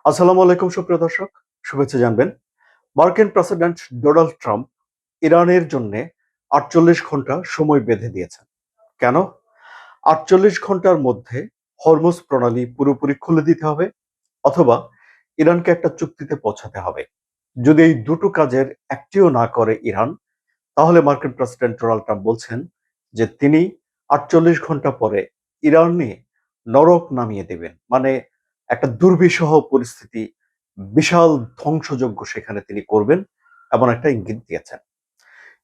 আসসালামু আলাইকুম সুপ্রিয় দর্শক, শুভেচ্ছা জানবেন। মার্কিন প্রেসিডেন্ট ডোনাল্ড ট্রাম্প ইরানের জন্য ৪৮ ঘন্টা সময় বেঁধে দিয়েছেন। কেন? ৪৮ ঘন্টার মধ্যে হরমুজ প্রণালী পুরোপুরি খুলে দিতে হবে, অথবা ইরানকে একটা চুক্তিতে পৌঁছাতে হবে। যদি এই দুটো কাজের একটিও না করে ইরান, তাহলে মার্কিন প্রেসিডেন্ট ডোনাল্ড ট্রাম্প বলছেন যে তিনি ৪৮ ঘন্টা পরে ইরানে নরক নামিয়ে দেবেন। মানে একটা দুর্বিষহ পরিস্থিতি, বিশাল ধ্বংসযজ্ঞ সেখানে তিনি করবেন, এমন একটা ইঙ্গিত দিয়েছেন।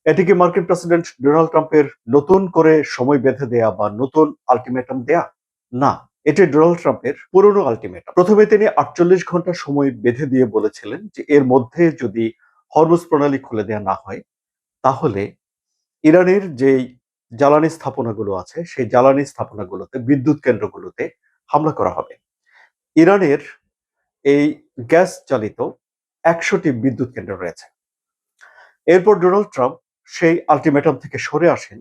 এটি কি মার্কিন প্রেসিডেন্ট ডোনাল্ড ট্রাম্পের নতুন করে সময় বেঁধে দেয়া বা নতুন আলটিমেটাম দেয়া? না, এটি ডোনাল্ড ট্রাম্পের পুরনো আলটিমেটাম। প্রথমে তিনি ৪৮ ঘন্টা সময় বেঁধে দিয়ে বলেছিলেন যে এর মধ্যে যদি হরমুজ প্রণালী খুলে দেয়া না হয়, তাহলে ইরানের যেই জ্বালানি স্থাপনাগুলো আছে সেই জ্বালানি স্থাপনাগুলোতে, বিদ্যুৎ কেন্দ্রগুলোতে হামলা করা হবে। ইরানের এই গ্যাস চালিত ১০০টি বিদ্যুৎ কেন্দ্র রয়েছে। এরপর ডোনাল্ড ট্রাম্প সেই আলটিমেটাম থেকে সরে আসেন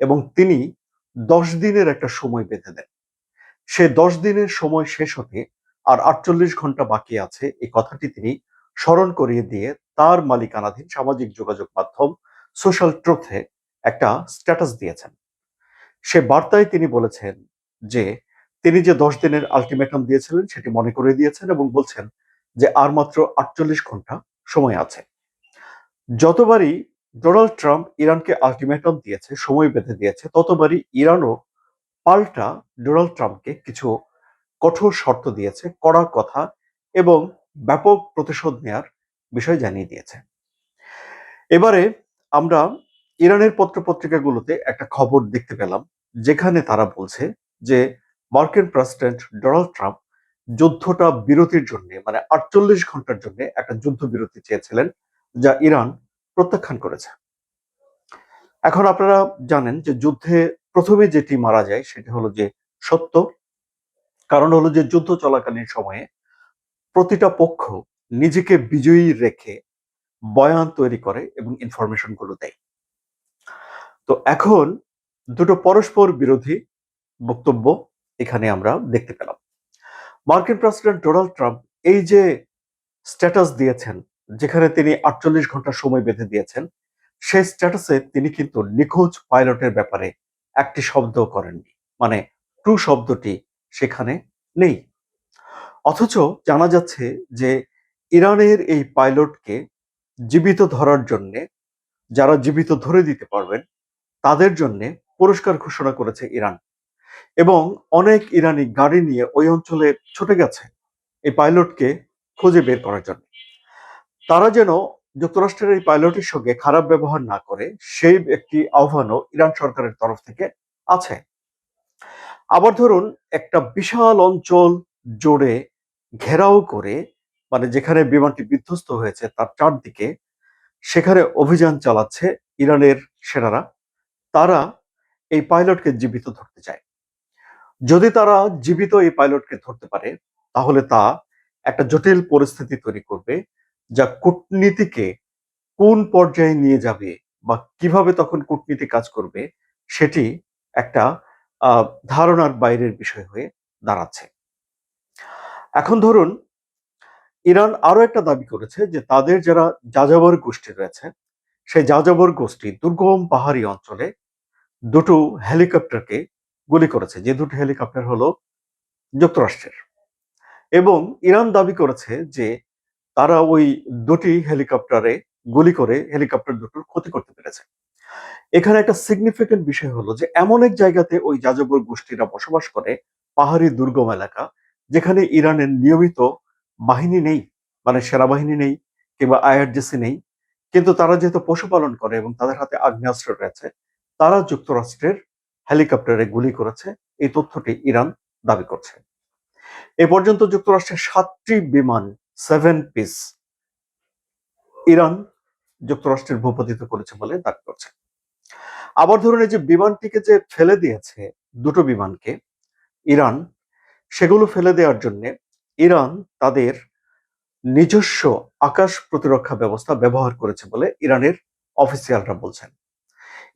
এবং তিনি ১০ দিনের একটা সময় বেঁধে দেন। সে ১০ দিনের সময় শেষ হতে আর ৪৮ ঘন্টা বাকি আছে, এই কথাটি তিনি স্মরণ করিয়ে দিয়ে তার মালিকানাধীন সামাজিক যোগাযোগ মাধ্যম সোশ্যাল ট্রুথে একটা স্ট্যাটাস দিয়েছেন। সে বার্তায় তিনি বলেছেন যে তিনি যে ১০ দিনের আলটিমেটাম দিয়েছিলেন সেটি মনে করিয়ে দিয়েছেন এবং বলছেন যে আর মাত্র ৪৮ ঘন্টা সময় আছে। যতবারই ডোনাল্ড ট্রাম্প ইরানকে আলটিমেটাম দিয়েছে, সময় বেঁধে দিয়েছে, ততবারই ইরানও পাল্টা ডোনাল্ড ট্রাম্পকে কিছু কঠোর শর্ত দিয়েছে, কড়া কথা এবং ব্যাপক প্রতিশোধ নেয়ার বিষয় জানিয়ে দিয়েছে। এবারে আমরা ইরানের পত্রপত্রিকাগুলোতে একটা খবর দেখতে পেলাম, যেখানে তারা বলছে যে মার্কিন প্রেসিডেন্ট ডোনাল্ড ট্রাম্প যুদ্ধটা বিরতির জন্য, মানে ৪৮ ঘন্টার জন্য একটা যুদ্ধ বিরতি চেয়েছিলেন, যা ইরান প্রত্যাখ্যান করেছে। এখন আপনারা জানেন যে যুদ্ধে প্রথমে যেটি মারা যায় সেটি হলো যে সত্য। কারণ হলো যে যুদ্ধ চলাকালীন সময়ে প্রতিটা পক্ষ নিজেকে বিজয়ী রেখে বয়ান তৈরি করে এবং ইনফরমেশন গুলো দেয়। তো এখন দুটো পরস্পর বিরোধী বক্তব্য এখানে আমরা দেখতে পেলাম। মার্কিন প্রেসিডেন্ট ডোনাল্ড ট্রাম্প এই যে স্ট্যাটাস দিয়েছেন, যেখানে তিনি ৪৮ ঘন্টা সময় বেঁধে দিয়েছেন, সেই স্ট্যাটাসে তিনি কিন্তু নিখোঁজ পাইলটের ব্যাপারে একটি শব্দ করেননি। মানে ট্রু শব্দটি সেখানে নেই। অথচ জানা যাচ্ছে যে ইরানের এই পাইলটকে জীবিত ধরার জন্যে, যারা জীবিত ধরে দিতে পারবেন তাদের জন্য পুরস্কার ঘোষণা করেছে ইরান, এবং অনেক ইরানি গাড়ি নিয়ে ওই অঞ্চলে ছুটে গেছে এই পাইলটকে খুঁজে বের করার জন্য। তারা যেন যুক্তরাষ্ট্রের এই পাইলটের সঙ্গে খারাপ ব্যবহার না করে, সেই একটি আহ্বানও ইরান সরকারের তরফ থেকে আছে। আবার ধরুন, একটা বিশাল অঞ্চল জুড়ে ঘেরাও করে, মানে যেখানে বিমানটি বিধ্বস্ত হয়েছে তার চারদিকে, সেখানে অভিযান চালাচ্ছে ইরানের সেনারা। তারা এই পাইলটকে জীবিত ধরতে চায়। যদি তারা জীবিত এই পাইলটকে ধরতে পারে, তাহলে তা একটা জটিল পরিস্থিতি তৈরি করবে, যা কূটনীতিকে কোন পর্যায়ে নিয়ে যাবে বা কিভাবে তখন কূটনীতি কাজ করবে, সেটি একটা ধারণার বাইরের বিষয় হয়ে দাঁড়াচ্ছে। এখন ধরুন, ইরান আরো একটা দাবি করেছে যে তাদের যারা যাযাবর গোষ্ঠী রয়েছে, সেই যাযাবর গোষ্ঠী দুর্গম পাহাড়ি অঞ্চলে দুটো হেলিকপ্টারকে গুলি করেছে, যে দুটো হেলিকপ্টার হলো যুক্তরাষ্ট্রের। এবং ইরান দাবি করেছে যে তারা ওই দুটি হেলিকপ্টারে গুলি করে হেলিকপ্টার দুটোর ক্ষতি করতে পেরেছে। এখানে একটা সিগনিফিকেন্ট বিষয় হলো যে এমন এক জায়গাতে ওই যাযাবর গোষ্ঠীরা বসবাস করে, পাহাড়ি দুর্গম এলাকা, যেখানে ইরানের নিয়মিত বাহিনী নেই, মানে সেনাবাহিনী নেই কিংবা আইআরজিসি নেই। কিন্তু তারা যেহেতু পশুপালন করে এবং তাদের হাতে আগ্নেয়াস্ত্র রয়েছে, তারা যুক্তরাষ্ট্রের হেলিকপ্টারে গুলি করেছে, এই তথ্যটি ইরান দাবি করছে। এ পর্যন্ত যুক্তরাষ্ট্রের ৭টি বিমান, 7 পিস, ইরান যুক্তরাষ্ট্রের ভূপাতিত করেছে বলে দাবি করছে। আবার ধরুন, এই যে বিমানটিকে যে ফেলে দিয়েছে, দুটো বিমানকে ইরান, সেগুলো ফেলে দেওয়ার জন্য ইরান তাদের নিজস্ব আকাশ প্রতিরক্ষা ব্যবস্থা ব্যবহার করেছে বলে ইরানের অফিসিয়ালরা বলছেন।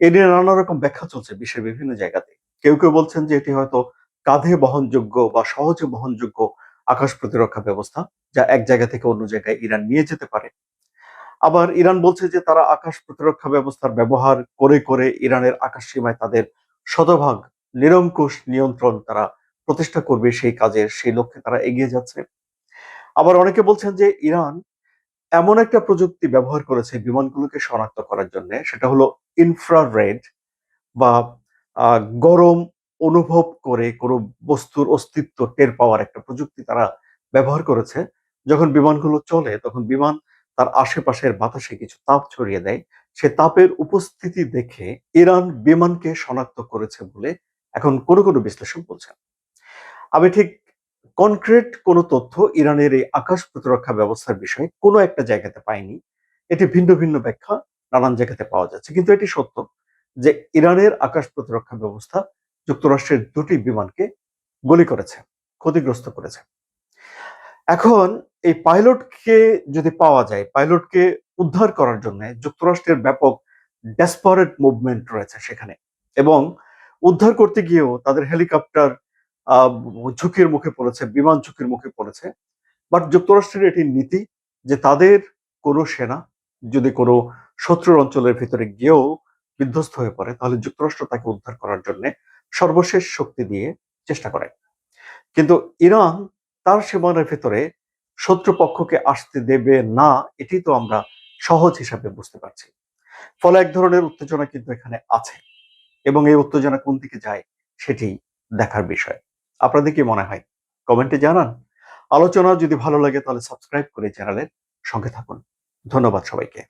এ নিয়ে নানা রকম ব্যাখ্যা চলছে বিশ্বের বিভিন্ন জায়গাতে। কেউ কেউ বলছেন যে এটি হয়তো কাঁধে বহনযোগ্য বা সহজে বহনযোগ্য আকাশ প্রতিরক্ষা ব্যবস্থা, যা এক জায়গা থেকে অন্য জায়গায় ইরান নিয়ে যেতে পারে। আবার ইরান বলছে যে তারা আকাশ প্রতিরক্ষা ব্যবস্থার ব্যবহার করে করে ইরানের আকাশ সীমায় তাদের শতভাগ নিরঙ্কুশ নিয়ন্ত্রণ তারা প্রতিষ্ঠা করবে, সেই লক্ষ্যে তারা এগিয়ে যাচ্ছে। আবার অনেকে বলছেন যে ইরান এমন একটা প্রযুক্তি ব্যবহার করেছে বিমানগুলোকে শনাক্ত করার জন্য, সেটা হলো ইনফ্রারেড বা গরম অনুভব করে কোনো বস্তুর অস্তিত্ব টের পাওয়ার একটা প্রযুক্তি তারা ব্যবহার করেছে। যখন বিমানগুলো চলে তখন বিমান তার আশেপাশের বাতাসে কিছু তাপ ছড়িয়ে দেয়। সে তাপের উপস্থিতি দেখে ইরান বিমানকে শনাক্ত করেছে বলে এখন কোনো কোনো বিশ্লেষক বলছেন। আমি ঠিক কনক্রিট কোনো তথ্য ইরানের এই আকাশ প্রতিরক্ষা ব্যবস্থার বিষয়ে কোনো একটা জায়গাতে পাইনি। এটি ভিন্ন ভিন্ন ব্যাখ্যা নানান জায়গাতে পাওয়া যাচ্ছে, কিন্তু এটি সত্য যে ইরানের আকাশ প্রতিরক্ষা ব্যবস্থা যুক্তরাষ্ট্রের দুটি বিমানকে গুলি করেছে, ক্ষতিগ্রস্ত করেছে। এখন এই পাইলটকে যদি পাওয়া যায়, পাইলটকে উদ্ধার করার জন্য যুক্তরাষ্ট্রের ব্যাপক ডেসপারেট মুভমেন্ট রয়েছে সেখানে, এবং উদ্ধার করতে গিয়েও তাদের হেলিকপ্টার আহ, ঝুঁকির মুখে পড়েছে, বিমান ঝুঁকির মুখে পড়েছে। বাট যুক্তরাষ্ট্রের এটি নীতি যে তাদের কোনো সেনা যদি কোনো শত্রুর অঞ্চলের ভিতরে গিয়েও বিধ্বস্ত হয়ে পড়ে, তাহলে যুক্তরাষ্ট্র তাকে উদ্ধার করার জন্য সর্বশেষ শক্তি দিয়ে চেষ্টা করে। কিন্তু ইরান তার সীমানার ভেতরে শত্রুপক্ষকে আসতে দেবে না, এটি তো আমরা সহজ হিসাবে বুঝতে পারছি। ফলে এক ধরনের উত্তেজনা কিন্তু এখানে আছে, এবং এই উত্তেজনা কোন দিকে যায় সেটি দেখার বিষয়। আপনাদের কি মনে হয় কমেন্টে জানান। আলোচনা যদি ভালো লাগে তাহলে সাবস্ক্রাইব করে চ্যানেলের সঙ্গে থাকুন। ধন্যবাদ সবাইকে।